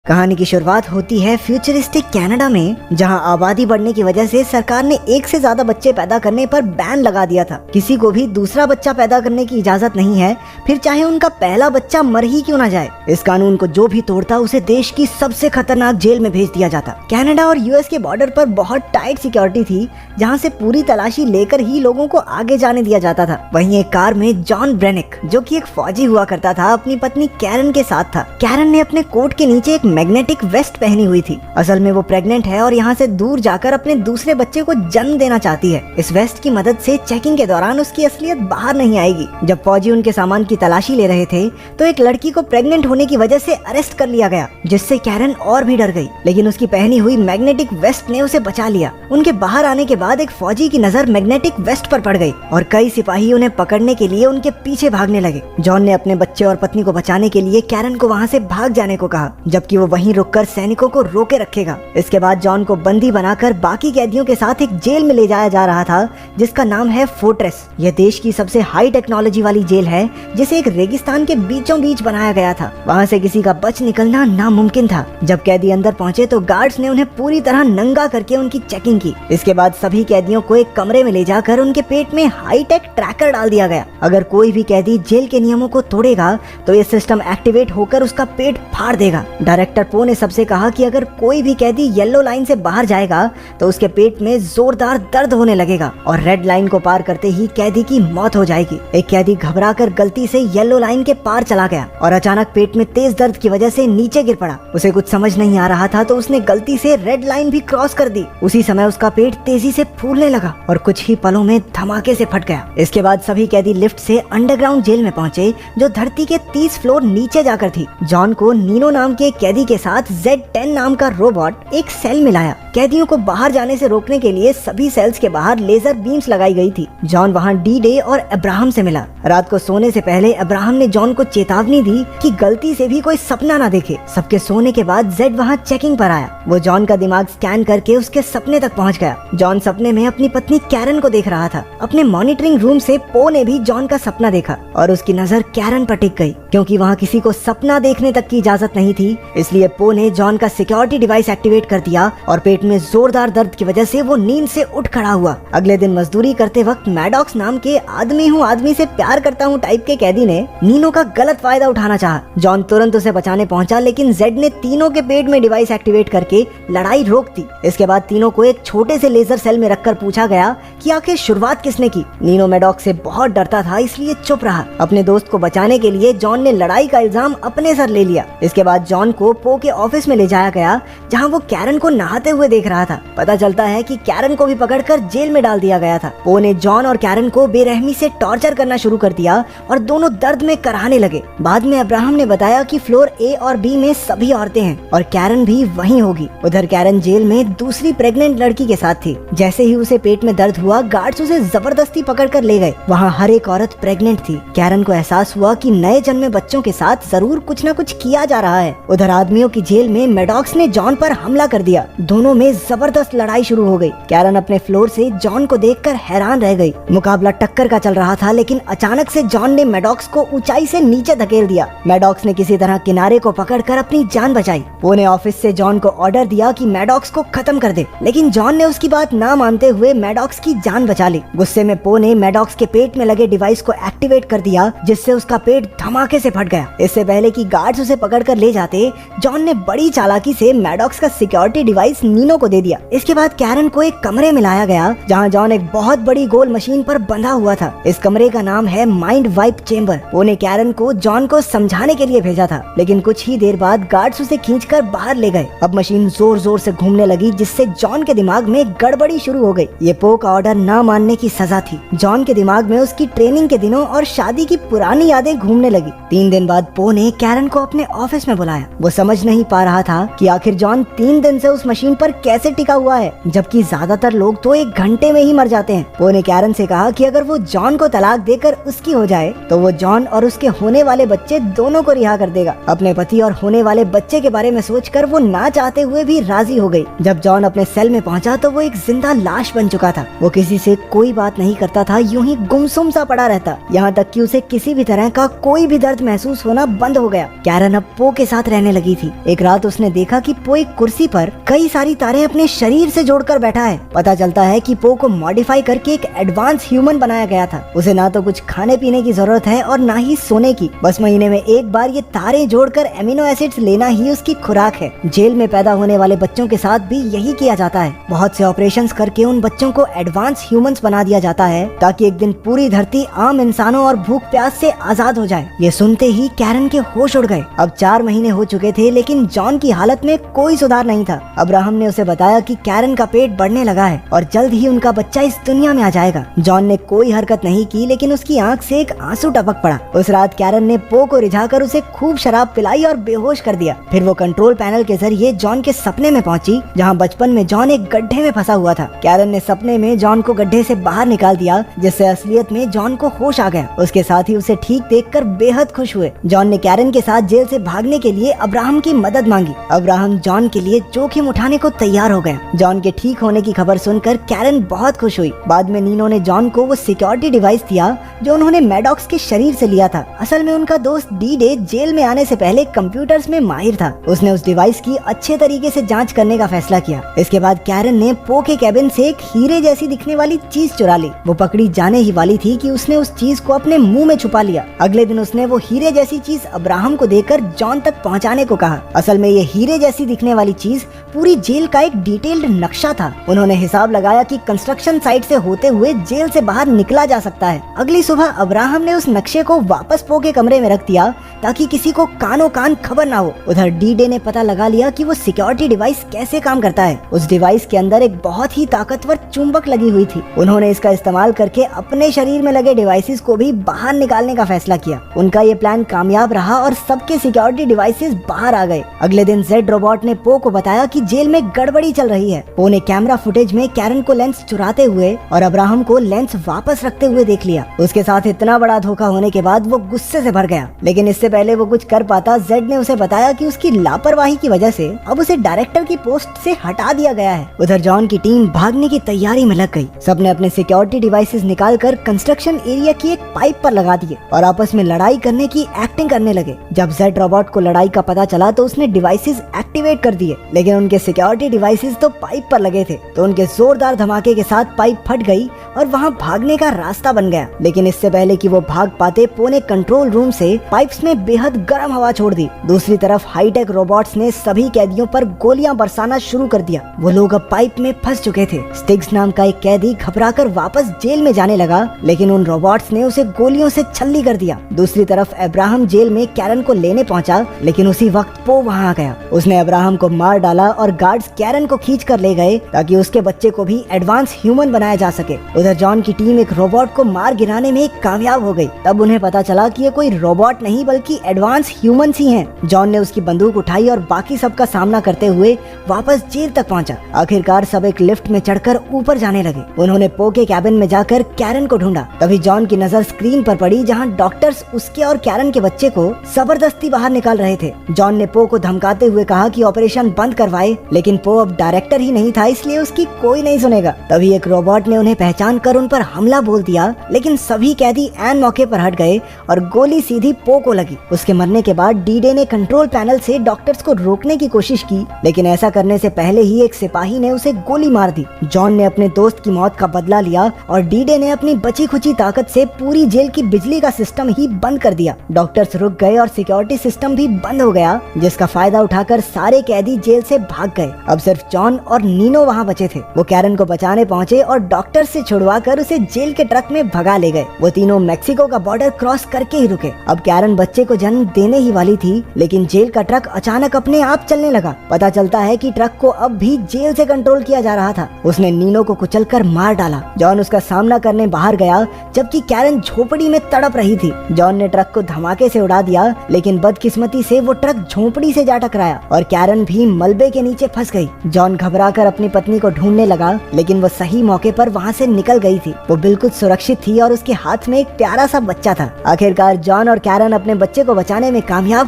कहानी की शुरुआत होती है फ्यूचरिस्टिक कनाडा में, जहां आबादी बढ़ने की वजह से सरकार ने एक से ज्यादा बच्चे पैदा करने पर बैन लगा दिया था। किसी को भी दूसरा बच्चा पैदा करने की इजाजत नहीं है, फिर चाहे उनका पहला बच्चा मर ही क्यों ना जाए। इस कानून को जो भी तोड़ता उसे देश की सबसे खतरनाक जेल में भेज दिया जाता। कनाडा और यूएस के बॉर्डर पर बहुत टाइट सिक्योरिटी थी, जहाँ से पूरी तलाशी लेकर ही लोगों को आगे जाने दिया जाता था। वहीं एक कार में जॉन ब्रेनिक, जो कि एक फौजी हुआ करता था, अपनी पत्नी कैरन के साथ था। कैरन ने अपने कोट के नीचे एक मैग्नेटिक वेस्ट पहनी हुई थी। असल में वो प्रेग्नेंट है और यहाँ से दूर जाकर अपने दूसरे बच्चे को जन्म देना चाहती है। इस वेस्ट की मदद से चेकिंग के दौरान उसकी असलियत बाहर नहीं आएगी। जब फौजी उनके सामान की तलाशी ले रहे थे तो एक लड़की को प्रेग्नेंट होने की वजह से अरेस्ट कर लिया गया, जिससे कैरन और भी डर गई। लेकिन उसकी पहनी हुई मैग्नेटिक वेस्ट ने उसे बचा लिया। उनके बाहर आने के बाद एक फौजी की नजर मैग्नेटिक वेस्ट पर पड़ गई और कई सिपाही उन्हें पकड़ने के लिए उनके पीछे भागने लगे। जॉन ने अपने बच्चे और पत्नी को बचाने के लिए कैरन को वहाँ से भाग जाने को कहा, जबकि वो वहीं रुककर सैनिकों को रोके रखेगा। इसके बाद जॉन को बंदी बनाकर बाकी कैदियों के साथ एक जेल में ले जाया जा रहा था, जिसका नाम है फोर्ट्रेस। यह देश की सबसे हाई टेक्नोलॉजी वाली जेल है, जिसे एक रेगिस्तान के बीचों बीच बनाया गया था। वहाँ से किसी का बच निकलना नामुमकिन था। जब कैदी अंदर पहुँचे तो गार्ड्स ने उन्हें पूरी तरह नंगा करके उनकी चेकिंग की। इसके बाद सभी कैदियों को एक कमरे में ले जाकर उनके पेट में हाईटेक ट्रैकर डाल दिया गया। अगर कोई भी कैदी जेल के नियमों को तोड़ेगा तो ये सिस्टम एक्टिवेट होकर उसका पेट फाड़ देगा। डायरेक्टर पो ने सबसे कहा कि अगर कोई भी कैदी येलो लाइन से बाहर जाएगा तो उसके पेट में जोरदार दर्द होने लगेगा और रेड लाइन को पार करते ही कैदी की मौत हो जाएगी। एक कैदी घबराकर गलती से येलो लाइन के पार चला गया और अचानक पेट में तेज दर्द की वजह से नीचे गिर पड़ा। उसे कुछ समझ नहीं आ रहा था तो उसने गलती से रेड लाइन भी क्रॉस कर दी। उसी समय उसका पेट तेजी से फूलने लगा और कुछ ही पलों में धमाके से फट गया। इसके बाद सभी कैदी लिफ्ट से अंडरग्राउंड जेल में पहुंचे, जो धरती के 30 फ्लोर नीचे जाकर थी। जॉन को नीनो नाम के एक कैदी के साथ Z10 नाम का रोबोट एक सेल मिलाया। कैदियों को बाहर जाने से रोकने के लिए सभी सेल्स के बाहर लेजर बीम्स लगाई गई थी। जॉन वहां डी-डे और अब्राहम से मिला। रात को सोने से पहले अब्राहम ने जॉन को चेतावनी दी कि गलती से भी कोई सपना ना देखे। सबके सोने के बाद जेड वहां चेकिंग पर आया। वो जॉन का दिमाग स्कैन करके उसके सपने तक पहुंच गया। जॉन सपने में अपनी पत्नी कैरन को देख रहा था। अपने मॉनिटरिंग रूम से पो ने भी जॉन का सपना देखा और उसकी नजर कैरन पर टिक गई। क्योंकि वहाँ किसी को सपना देखने तक की इजाजत नहीं थी, इसलिए पो ने जॉन का सिक्योरिटी डिवाइस एक्टिवेट कर दिया और पेट में जोरदार दर्द की वजह से वो नींद से उठ खड़ा हुआ। अगले दिन मजदूरी करते वक्त मैडॉक्स नाम के आदमी से प्यार करता हूँ टाइप के कैदी ने नीनो का गलत फायदा उठाना चाहा। जॉन तुरंत उसे बचाने पहुंचा, लेकिन जेड ने तीनों के पेट में डिवाइस एक्टिवेट करके लड़ाई रोक दी। इसके बाद तीनों को एक छोटे से लेजर सेल में रखकर पूछा गया कि आखिर शुरुआत किसने की। नीनो मैडॉक्स से बहुत डरता था, इसलिए चुप रहा। अपने दोस्त को बचाने के लिए जॉन ने लड़ाई का इल्जाम अपने सर ले लिया। इसके बाद जॉन को पो के ऑफिस में ले जाया गया, जहां वो कैरन को नहाते हुए देख रहा था। पता चलता है कि कैरन को भी पकड़कर जेल में डाल दिया गया था। पो ने जॉन और कैरन को बेरहमी से टॉर्चर करना शुरू कर दिया और दोनों दर्द में कराहने लगे। बाद में अब्राहम ने बताया कि फ्लोर ए और बी में सभी औरतें हैं और कैरन भी वहीं होगी। उधर कैरन जेल में दूसरी प्रेग्नेंट लड़की के साथ थी। जैसे ही उसे पेट में दर्द हुआ, गार्ड्स उसे जबरदस्ती पकड़कर ले गए। वहाँ हर एक औरत प्रेग्नेंट थी। कैरन को एहसास हुआ कि नए जन्मे बच्चों के साथ जरूर कुछ न कुछ किया जा रहा है। उधर आदमियों की जेल में मैडॉक्स ने जॉन पर हमला कर दिया। दोनों में जबरदस्त लड़ाई शुरू हो गई। कैरन अपने फ्लोर से जॉन को देखकर हैरान रह गई। मुकाबला टक्कर का चल रहा था, लेकिन अचानक से जॉन ने मैडॉक्स को ऊंचाई से नीचे धकेल दिया। मैडॉक्स ने किसी तरह किनारे को पकड़कर अपनी जान बचाई। पो ने ऑफिस से जॉन को ऑर्डर दिया कि मैडॉक्स को खत्म कर दे, लेकिन जॉन ने उसकी बात ना मानते हुए मैडॉक्स की जान बचा ली। गुस्से में पो ने मैडॉक्स के पेट में लगे डिवाइस को एक्टिवेट कर दिया, जिससे उसका पेट धमाके से फट गया। इससे पहले कि गार्ड्स उसे पकड़कर ले जाते, जॉन ने बड़ी चालाकी से मैडॉक्स का सिक्योरिटी डिवाइस नीनो को दे दिया। इसके बाद कैरन को एक कमरे में लाया गया, जहां जॉन एक बहुत बड़ी गोल मशीन पर बंधा हुआ था। इस कमरे का नाम है माइंड वाइप चेंबर। वो ने कैरन को जॉन को समझाने के लिए भेजा था, लेकिन कुछ ही देर बाद गार्ड्स उसे खींचकर बाहर ले गए। अब मशीन जोर जोर से घूमने लगी, जिससे जॉन के दिमाग में गड़बड़ी शुरू हो गई। ये पो का ऑर्डर ना मानने की सजा थी। जॉन के दिमाग में उसकी ट्रेनिंग के दिनों और शादी की पुरानी यादें घूमने लगी। 3 दिन बाद पो ने कैरन को अपने ऑफिस में बुलाया। वो समझ नहीं पा रहा था कि आखिर जॉन 3 दिन से उस मशीन पर कैसे टिका हुआ है, जबकि ज्यादातर लोग तो 1 घंटे में ही मर जाते हैं। पो ने कैरन से कहा कि अगर वो जॉन को तलाक देकर उसकी हो जाए तो वो जॉन और उसके होने वाले बच्चे दोनों को रिहा कर देगा। अपने पति और होने वाले बच्चे के बारे में सोचकर वो ना चाहते हुए भी राजी हो गई। जब जॉन अपने सेल में पहुंचा तो वो एक जिंदा लाश बन चुका था। वो किसी से कोई बात नहीं करता था, यूं ही गुमसुम सा पड़ा रहता, यहाँ तक कि उसे किसी भी तरह का कोई भी दर्द महसूस होना बंद हो गया। कैरन अब पो के साथ रहने लगी थी। एक रात उसने देखा कि पो एक कुर्सी पर कई सारी तारें अपने शरीर से जोड़कर बैठा है। पता चलता है कि पो को मॉडिफाई करके एक एडवांस ह्यूमन बनाया गया था। उसे ना तो कुछ खाने पीने की जरूरत है और ना ही सोने की, बस महीने में एक बार ये तारें जोड़कर एमिनो एसिड्स लेना ही उसकी खुराक है। जेल में पैदा होने वाले बच्चों के साथ भी यही किया जाता है। बहुत से ऑपरेशंस करके उन बच्चों को एडवांस ह्यूमंस बना दिया जाता है ताकि एक दिन पूरी धरती आम इंसानों और भूख प्यास से आजाद हो जाए। ये सुनते ही कैरन के होश उड़ गए। अब 4 महीने हो चुके थे लेकिन जॉन की हालत में कोई सुधार नहीं था। अब्राहम ने उसे बताया कि कैरन का पेट बढ़ने लगा है और जल्द ही उनका बच्चा इस दुनिया में आ जाएगा। जॉन ने कोई हरकत नहीं की लेकिन उसकी आंख से एक आंसू टपक पड़ा। उस रात कैरन ने पो को रिझाकर उसे खूब शराब पिलाई और बेहोश कर दिया। फिर वो कंट्रोल पैनल के जरिए जॉन के सपने में पहुंची जहां बचपन में जॉन एक गड्ढे में फंसा हुआ था। कैरन ने सपने में जॉन को गड्ढे से बाहर निकाल दिया जिससे असलियत में जॉन को होश आ गया। उसके साथ ही उसे ठीक देखकर बेहद खुश हुए। जॉन ने कैरन के साथ जेल से भागने के लिए अब्राहम की मदद मांगी। अब्राहम जॉन के लिए जोखिम उठाने को तैयार हो गया। जॉन के ठीक होने की खबर सुनकर कैरन बहुत खुश हुई। बाद में नीनो ने जॉन को वो सिक्योरिटी डिवाइस दिया जो उन्होंने मैडॉक्स के शरीर से लिया था। असल में उनका दोस्त डी-डे जेल में आने से पहले कंप्यूटर्स में माहिर था। उसने उस डिवाइस की अच्छे तरीके से जांच करने का फैसला किया। इसके बाद कैरन ने पो के कैबिन से एक हीरे जैसी दिखने वाली चीज चुरा ली। वो पकड़ी जाने ही वाली थी कि उसने उस चीज को अपने मुंह में छुपा लिया। अगले दिन उसने वो हीरे जैसी चीज अब्राहम को देकर जॉन तक पहुंचाने को कहा। असल में ये हीरे जैसी दिखने वाली चीज पूरी जेल का एक डिटेल्ड नक्शा था। उन्होंने हिसाब लगाया कि कंस्ट्रक्शन साइट से होते हुए जेल से बाहर निकला जा सकता है। अगली सुबह अब्राहम ने उस नक्शे को वापस पो के कमरे में रख दिया ताकि किसी को कानो कान खबर ना हो। उधर डी-डे ने पता लगा लिया कि वो सिक्योरिटी डिवाइस कैसे काम करता है। उस डिवाइस के अंदर एक बहुत ही ताकतवर चुंबक लगी हुई थी। उन्होंने इसका इस्तेमाल करके अपने शरीर में लगे डिवाइसेस को भी बाहर निकालने का फैसला किया। उनका ये प्लान कामयाब रहा और सबके सिक्योरिटी डिवाइसेस बाहर आ गए। अगले दिन जेड रोबोट ने पो को बताया कि जेल में गड़बड़ी चल रही है। पो ने कैमरा फुटेज में कैरन को लेंस चुराते हुए और अब्राहम को लेंस वापस रखते हुए देख लिया। उसके साथ इतना बड़ा धोखा होने के बाद वो गुस्से से भर गया, लेकिन इससे पहले वो कुछ कर पाता जेड ने उसे बताया कि उसकी लापरवाही की वजह से अब उसे डायरेक्टर की पोस्ट से हटा दिया गया है। उधर जॉन की टीम भागने की तैयारी में लग गई। सबने अपने सिक्योरिटी डिवाइसेस निकालकर कंस्ट्रक्शन एरिया की एक पाइप पर लगा दिए और आपस में लड़ाई करने की एक्टिंग करने लगे। जब जेड रोबोट को लड़ाई का पता चला तो उसने डिवाइसेस एक्टिवेट कर दिए, लेकिन उनके सिक्योरिटी डिवाइसेस तो पाइप पर लगे थे, तो उनके जोरदार धमाके के साथ पाइप फट गई और वहाँ भागने का रास्ता बन गया। लेकिन इससे पहले कि वो भाग पाते, पो ने कंट्रोल रूम से पाइप्स में बेहद गर्म हवा छोड़ दी। दूसरी तरफ हाईटेक रोबोट्स ने सभी कैदियों पर गोलियां बरसाना शुरू कर दिया। वो लोग अब पाइप में फंस चुके थे। स्टिग्स नाम का एक कैदी घबराकर वापस जेल में जाने लगा, लेकिन उन रोबोट्स ने उसे गोलियों से छल्ली कर दिया। दूसरी तरफ अब्राहम जेल में कैरन को लेने पहुंचा, लेकिन उसी वक्त पो वहां आ गया। उसने अब्राहम को मार डाला और गार्ड्स कैरन को खींच कर ले गए ताकि उसके बच्चे को भी एडवांस ह्यूमन बनाया जा सके। उधर जॉन की टीम एक रोबोट को मार गिराने में कामयाब हो गई। तब उन्हें पता चला कि ये कोई रोबोट नहीं बल्कि एडवांस ह्यूमंस ही हैं। जॉन ने उसकी बंदूक उठाई और बाकी सबका सामना करते हुए वापस जेल तक पहुंचा। आखिरकार सब एक लिफ्ट में चढ़कर ऊपर जाने लगे। उन्होंने पो के कैबिन में जाकर कैरन को ढूंढा। तभी जॉन की नजर स्क्रीन पर पड़ी जहां डॉक्टर्स उसके और कैरन के बच्चे को जबरदस्ती बाहर निकाल रहे थे। जॉन ने पो को धमकाते हुए कहा कि ऑपरेशन बंद करवाए, लेकिन पो अब डायरेक्टर ही नहीं था, इसलिए उसकी कोई नहीं सुनेगा। तभी एक रोबोट ने उन्हें पहचान कर उन पर हमला बोल दिया, लेकिन सभी कैदी ऐन मौके पर हट गए और गोली सीधी पो को लगी। उसके मरने के बाद डी-डे ने कंट्रोल पैनल से डॉक्टर्स को रोकने की कोशिश की, लेकिन ऐसा करने से पहले ही एक सिपाही ने उसे गोली मार दी। जॉन ने अपने दोस्त की मौत का बदला लिया और डी-डे ने अपनी बची खुची ताकत से पूरी जेल की बिजली का सिस्टम ही बंद कर दिया। डॉक्टर्स रुक गए और सिक्योरिटी सिस्टम भी बंद हो गया, जिसका फायदा उठाकर सारे कैदी जेल से भाग गए। अब सिर्फ जॉन और नीनो वहाँ बचे थे। वो कैरन को बचाने पहुँचे और डॉक्टर से छुड़वा कर उसे जेल के ट्रक में भगा ले गए। वो तीनों मेक्सिको का बॉर्डर क्रॉस करके ही रुके। अब कैरन बच्चे को जन्म देने ही वाली थी, लेकिन जेल का ट्रक अचानक अपने आप चलने लगा। पता चलता है कि ट्रक को अब भी जेल से कंट्रोल किया जा रहा था। उसने नीनो को कुचलकर मार डाला। जॉन उसका सामना करने बाहर गया, जबकि कैरन झोपड़ी में तड़प रही थी। जॉन ने ट्रक को धमाके से उड़ा दिया, लेकिन बदकिस्मती से वो ट्रक झोपड़ी से जा टकराया और कैरन भी मलबे के नीचे फंस गई। जॉन घबराकर अपनी पत्नी को ढूंढने लगा, लेकिन वो सही मौके पर वहाँ से निकल गई थी। वो बिल्कुल सुरक्षित थी और उसके हाथ में एक प्यारा सा बच्चा था। आखिरकार जॉन और कैरन अपने बच्चे को बचाने में कामयाब